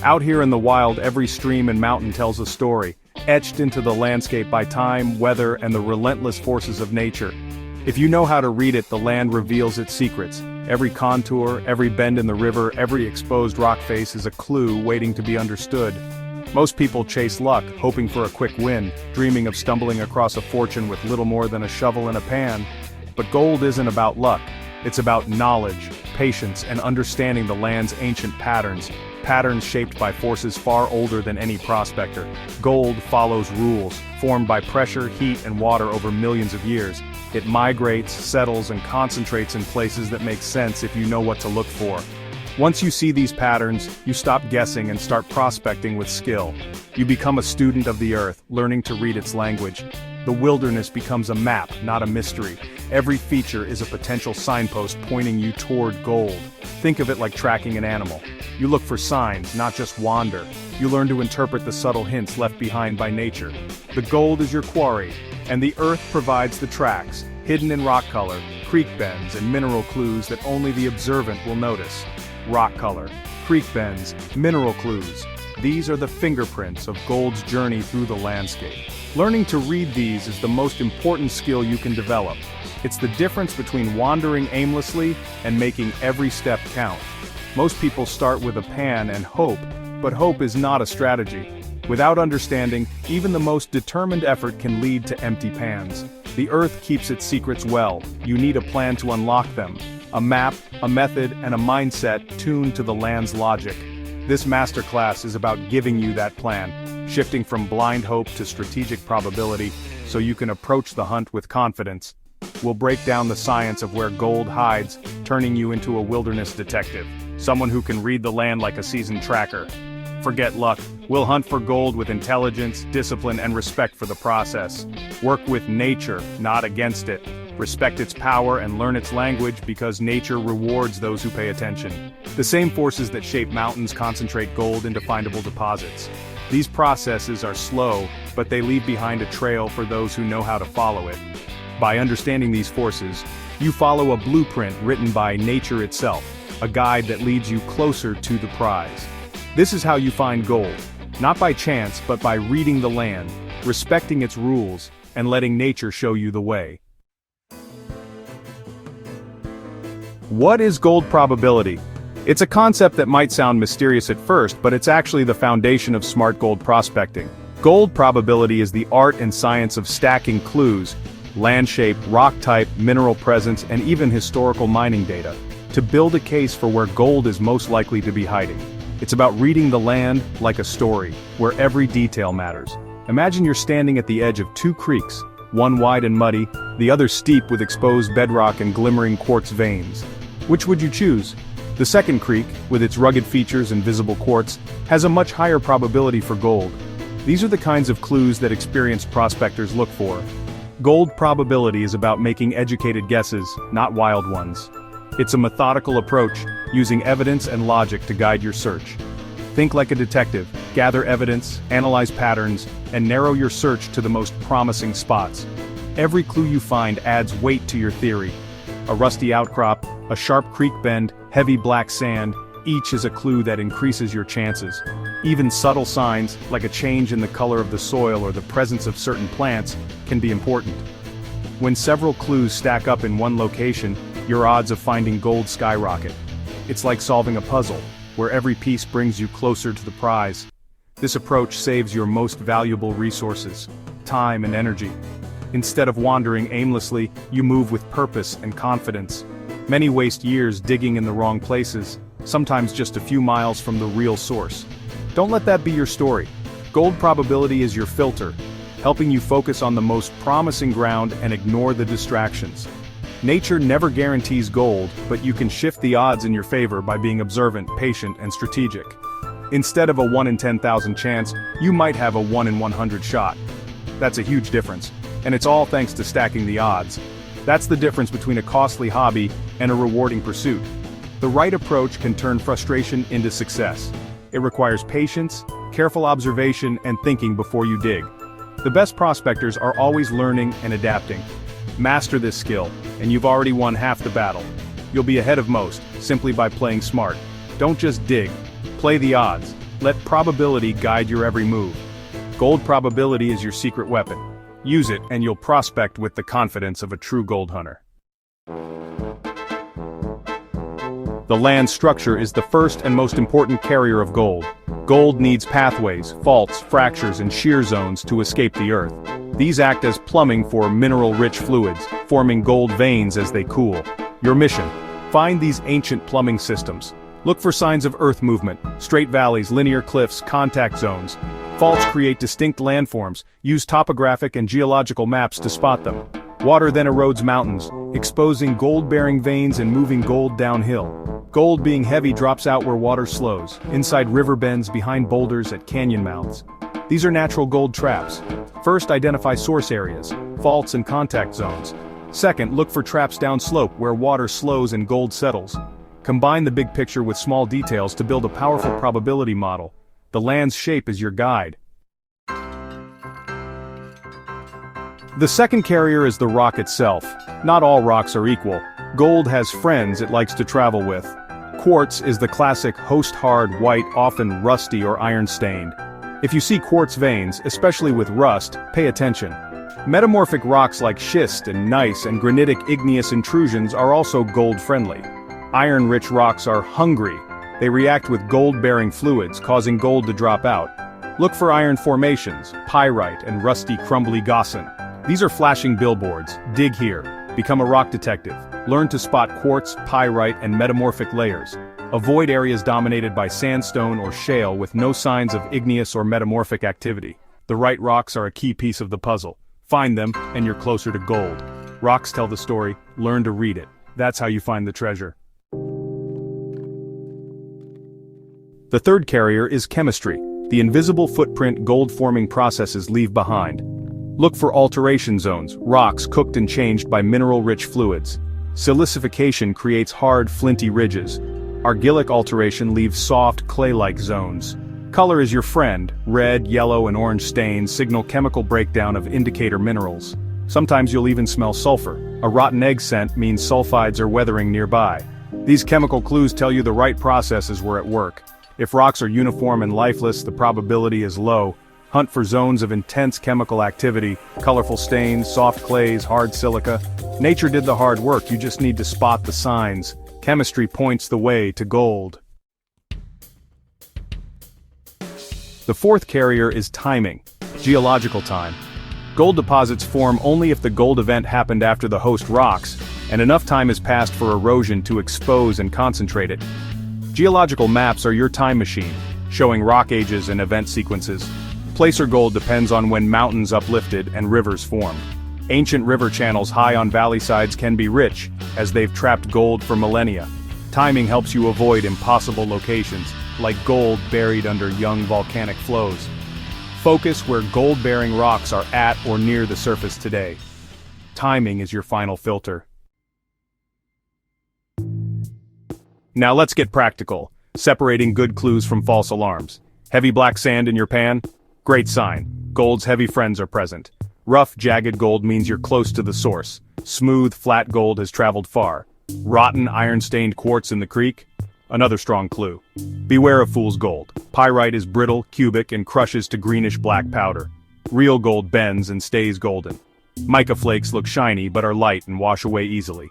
Out here in the wild, every stream and mountain tells a story, etched into the landscape by time, weather, and the relentless forces of nature. If you know how to read it, the land reveals its secrets. Every contour, every bend in the river, every exposed rock face is a clue waiting to be understood. Most people chase luck, hoping for a quick win, dreaming of stumbling across a fortune with little more than a shovel and a pan. But gold isn't about luck. It's about knowledge, patience, and understanding the land's ancient patterns shaped by forces far older than any prospector. Gold follows rules, formed by pressure, heat, and water over millions of years. It migrates, settles, and concentrates in places that make sense if you know what to look for. Once you see these patterns, you stop guessing and start prospecting with skill. You become a student of the earth, learning to read its language. The wilderness becomes a map, not a mystery. Every feature is a potential signpost pointing you toward gold. Think of it like tracking an animal. You look for signs, not just wander. You learn to interpret the subtle hints left behind by nature. The gold is your quarry, and the earth provides the tracks, hidden in rock color, creek bends, and mineral clues that only the observant will notice. Rock color, creek bends, mineral clues. These are the fingerprints of gold's journey through the landscape. Learning to read these is the most important skill you can develop. It's the difference between wandering aimlessly and making every step count. Most people start with a pan and hope, but hope is not a strategy. Without understanding, even the most determined effort can lead to empty pans. The earth keeps its secrets well. You need a plan to unlock them. A map, a method, and a mindset tuned to the land's logic. This masterclass is about giving you that plan, shifting from blind hope to strategic probability, so you can approach the hunt with confidence. We'll break down the science of where gold hides, turning you into a wilderness detective, someone who can read the land like a seasoned tracker. Forget luck. We'll hunt for gold with intelligence, discipline, and respect for the process. Work with nature, not against it. Respect its power and learn its language because nature rewards those who pay attention. The same forces that shape mountains concentrate gold into findable deposits. These processes are slow, but they leave behind a trail for those who know how to follow it. By understanding these forces, you follow a blueprint written by nature itself, a guide that leads you closer to the prize. This is how you find gold, not by chance but by reading the land, respecting its rules, and letting nature show you the way. What is gold probability? It's a concept that might sound mysterious at first, but it's actually the foundation of smart gold prospecting. Gold probability is the art and science of stacking clues, land shape, rock type, mineral presence, and even historical mining data, to build a case for where gold is most likely to be hiding. It's about reading the land like a story, where every detail matters. Imagine you're standing at the edge of two creeks, one wide and muddy, the other steep with exposed bedrock and glimmering quartz veins. Which would you choose? The second creek, with its rugged features and visible quartz, has a much higher probability for gold. These are the kinds of clues that experienced prospectors look for. Gold probability is about making educated guesses, not wild ones. It's a methodical approach, using evidence and logic to guide your search. Think like a detective, gather evidence, analyze patterns, and narrow your search to the most promising spots. Every clue you find adds weight to your theory. A rusty outcrop, a sharp creek bend, heavy black sand, each is a clue that increases your chances. Even subtle signs, like a change in the color of the soil or the presence of certain plants, can be important. When several clues stack up in one location, your odds of finding gold skyrocket. It's like solving a puzzle, where every piece brings you closer to the prize. This approach saves your most valuable resources, time and energy. Instead of wandering aimlessly, you move with purpose and confidence. Many waste years digging in the wrong places, sometimes just a few miles from the real source. Don't let that be your story. Gold probability is your filter, helping you focus on the most promising ground and ignore the distractions. Nature never guarantees gold, but you can shift the odds in your favor by being observant, patient, and strategic. Instead of a 1 in 10,000 chance, you might have a 1 in 100 shot. That's a huge difference, and it's all thanks to stacking the odds. That's the difference between a costly hobby and a rewarding pursuit. The right approach can turn frustration into success. It requires patience, careful observation, and thinking before you dig. The best prospectors are always learning and adapting. Master this skill, and you've already won half the battle. You'll be ahead of most, simply by playing smart. Don't just dig, play the odds. Let probability guide your every move. Gold probability is your secret weapon. Use it and you'll prospect with the confidence of a true gold hunter. The land structure is the first and most important carrier of gold. Gold needs pathways, faults, fractures, and shear zones to escape the earth. These act as plumbing for mineral-rich fluids, forming gold veins as they cool. Your mission: find these ancient plumbing systems. Look for signs of earth movement, straight valleys, linear cliffs, contact zones. Faults create distinct landforms. Use topographic and geological maps to spot them. Water then erodes mountains, exposing gold-bearing veins and moving gold downhill. Gold being heavy drops out where water slows, inside river bends, behind boulders, at canyon mouths. These are natural gold traps. First, identify source areas, faults and contact zones. Second, look for traps downslope where water slows and gold settles. Combine the big picture with small details to build a powerful probability model. The land's shape is your guide. The second carrier is the rock itself. Not all rocks are equal. Gold has friends it likes to travel with. Quartz is the classic host-hard white, often rusty or iron-stained. If you see quartz veins, especially with rust, pay attention. Metamorphic rocks like schist and gneiss and granitic igneous intrusions are also gold-friendly. Iron-rich rocks are hungry. They react with gold-bearing fluids, causing gold to drop out. Look for iron formations, pyrite and rusty crumbly gossan. These are flashing billboards. Dig here. Become a rock detective. Learn to spot quartz, pyrite, and metamorphic layers. Avoid areas dominated by sandstone or shale with no signs of igneous or metamorphic activity. The right rocks are a key piece of the puzzle. Find them, and you're closer to gold. Rocks tell the story. Learn to read it. That's how you find the treasure. The third carrier is chemistry, the invisible footprint gold-forming processes leave behind. Look for alteration zones, rocks cooked and changed by mineral-rich fluids. Silicification creates hard, flinty ridges. Argillic alteration leaves soft, clay-like zones. Color is your friend. Red, yellow, and orange stains signal chemical breakdown of indicator minerals. Sometimes you'll even smell sulfur. A rotten egg scent means sulfides are weathering nearby. These chemical clues tell you the right processes were at work. If rocks are uniform and lifeless, the probability is low. Hunt for zones of intense chemical activity, colorful stains, soft clays, hard silica. Nature did the hard work, you just need to spot the signs. Chemistry points the way to gold. The fourth carrier is timing, geological time. Gold deposits form only if the gold event happened after the host rocks, and enough time has passed for erosion to expose and concentrate it. Geological maps are your time machine, showing rock ages and event sequences. Placer gold depends on when mountains uplifted and rivers formed. Ancient river channels high on valley sides can be rich, as they've trapped gold for millennia. Timing helps you avoid impossible locations, like gold buried under young volcanic flows. Focus where gold-bearing rocks are at or near the surface today. Timing is your final filter. Now let's get practical, separating good clues from false alarms. Heavy black sand in your pan? Great sign. Gold's heavy friends are present. Rough, jagged gold means you're close to the source. Smooth, flat gold has traveled far. Rotten, iron-stained quartz in the creek? Another strong clue. Beware of fool's gold. Pyrite is brittle, cubic, and crushes to greenish-black powder. Real gold bends and stays golden. Mica flakes look shiny but are light and wash away easily.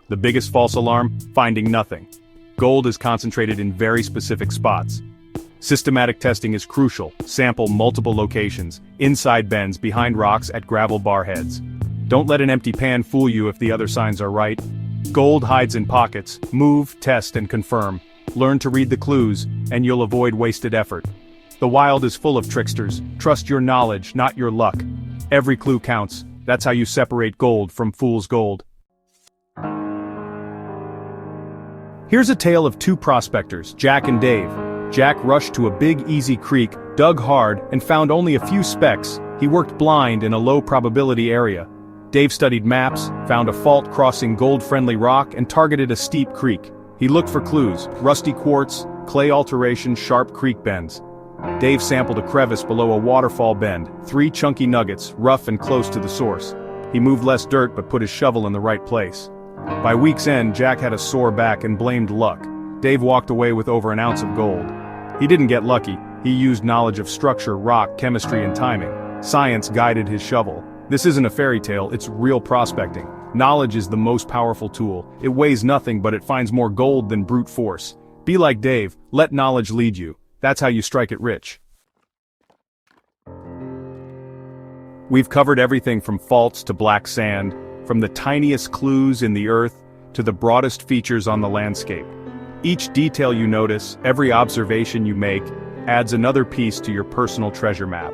The biggest false alarm? Finding nothing. Gold is concentrated in very specific spots. Systematic testing is crucial. Sample multiple locations, inside bends, behind rocks, at gravel bar heads. Don't let an empty pan fool you if the other signs are right. Gold hides in pockets. Move, test, and confirm. Learn to read the clues, and you'll avoid wasted effort. The wild is full of tricksters. Trust your knowledge, not your luck. Every clue counts. That's how you separate gold from fool's gold. Here's a tale of two prospectors, Jack and Dave. Jack rushed to a big, easy creek, dug hard, and found only a few specks. He worked blind in a low-probability area. Dave studied maps, found a fault crossing gold-friendly rock, and targeted a steep creek. He looked for clues: rusty quartz, clay alteration, sharp creek bends. Dave sampled a crevice below a waterfall bend, 3 chunky nuggets, rough and close to the source. He moved less dirt but put his shovel in the right place. By week's end, Jack had a sore back and blamed luck. Dave walked away with over an ounce of gold. He didn't get lucky, He used knowledge of structure, rock, chemistry, and timing. Science guided his shovel. This isn't a fairy tale, it's real prospecting. Knowledge is the most powerful tool. It weighs nothing, but it finds more gold than brute force. Be like Dave, let knowledge lead you. That's how you strike it rich. We've covered everything from faults to black sand, from the tiniest clues in the earth to the broadest features on the landscape. Each detail you notice, every observation you make, adds another piece to your personal treasure map.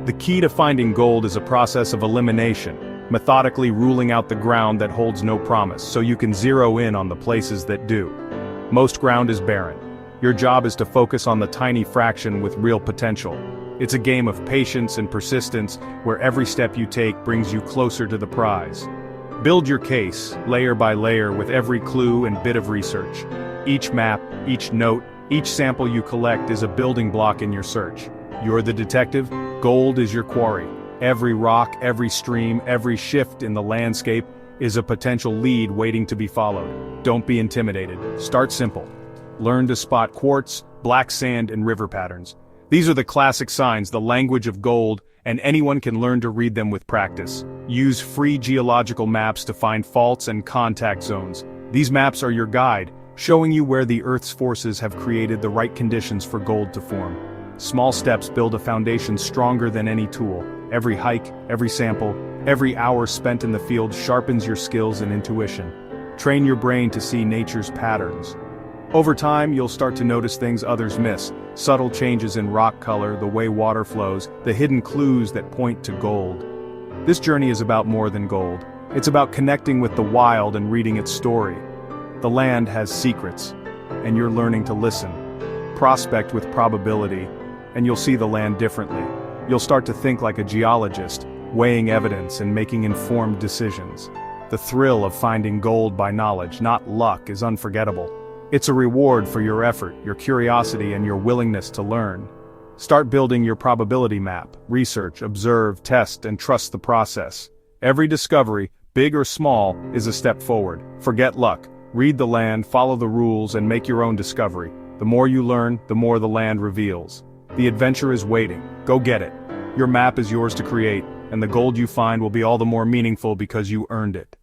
The key to finding gold is a process of elimination, methodically ruling out the ground that holds no promise so you can zero in on the places that do. Most ground is barren. Your job is to focus on the tiny fraction with real potential. It's a game of patience and persistence where every step you take brings you closer to the prize. Build your case, layer by layer, with every clue and bit of research. Each map, each note, each sample you collect is a building block in your search. You're the detective, gold is your quarry. Every rock, every stream, every shift in the landscape is a potential lead waiting to be followed. Don't be intimidated. Start simple. Learn to spot quartz, black sand, and river patterns. These are the classic signs, the language of gold, and anyone can learn to read them with practice. Use free geological maps to find faults and contact zones. These maps are your guide, showing you where the Earth's forces have created the right conditions for gold to form. Small steps build a foundation stronger than any tool. Every hike, every sample, every hour spent in the field sharpens your skills and intuition. Train your brain to see nature's patterns. Over time, you'll start to notice things others miss, subtle changes in rock color, the way water flows, the hidden clues that point to gold. This journey is about more than gold. It's about connecting with the wild and reading its story. The land has secrets, and you're learning to listen. Prospect with probability, and you'll see the land differently. You'll start to think like a geologist, weighing evidence and making informed decisions. The thrill of finding gold by knowledge, not luck, is unforgettable. It's a reward for your effort, your curiosity, and your willingness to learn. Start building your probability map. Research, observe, test, and trust the process. Every discovery, big or small, is a step forward. Forget luck. Read the land, follow the rules, and make your own discovery. The more you learn, the more the land reveals. The adventure is waiting. Go get it. Your map is yours to create, and the gold you find will be all the more meaningful because you earned it.